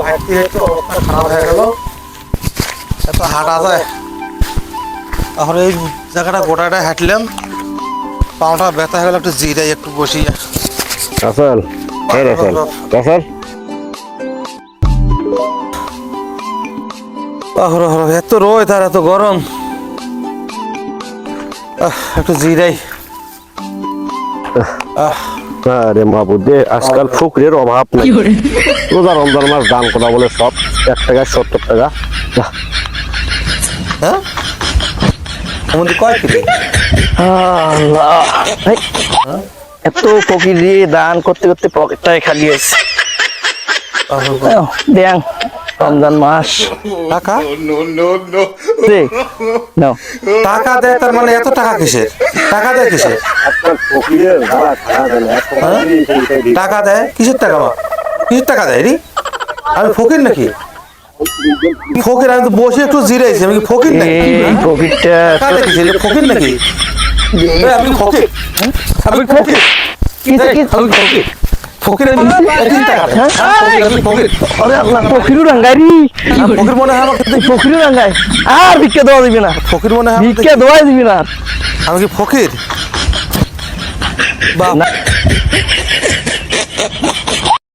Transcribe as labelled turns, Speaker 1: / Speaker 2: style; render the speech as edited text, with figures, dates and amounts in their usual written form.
Speaker 1: হাঁটতে একটু অবস্থা খারাপ হয়ে গেল। এত হাঁটা যায়, তাহলে এই জায়গাটা গোটাটা হাঁটলাম, পাওটা ব্যথা হয়ে গেল, একটু জিরাই একটু বসিয়ে।
Speaker 2: রাসেল, এই রাসেল, রাসেল।
Speaker 1: এত রোদ আর এত গরম, একটু জিরাই।
Speaker 2: আরে মাহবুদে, আজকাল ফুকরের অভাব নেই। রোজা রমজান মাস দান করা বলে সব 1 টাকা 70 টাকা।
Speaker 1: হ্যাঁ আমাদের কয় কিলো?
Speaker 3: আল্লাহ, এত ফকির দিয়ে দান করতে করতে পকেটটাই খালি হয়েছে। দেন রমজান মাস
Speaker 1: টাকা
Speaker 3: দে, নাও।
Speaker 1: টাকা দেয়, তার মানে এত টাকা কিসের? টাকা দেয় কিসের? টাকা দেয় কিসের টাকা? মা কিসের টাকা দেয় রে? আমি ফকির নাকি? ফকির? আমি তো বসে একটু জিরাইছি, আমি কি ফকির নাকি?
Speaker 3: এই ফকিরটা
Speaker 1: টাকা দেয় কিসের? ফকির নাকি? আমি ফকির, আমি ফকির, আমি ফকির। ফকির
Speaker 3: আরে আল্লাহ, ফকিরও রাঙ্গারি,
Speaker 1: ফকির মনে হয় আমাকে?
Speaker 3: ফকিরও রাঙ্গায় আর ভিক্ষা দেওয়া দিবি না,
Speaker 1: ফকির মনে হয়?
Speaker 3: ভিক্ষা দেওয়াই দিবি না।
Speaker 1: আমি কি ফকির? বাহ,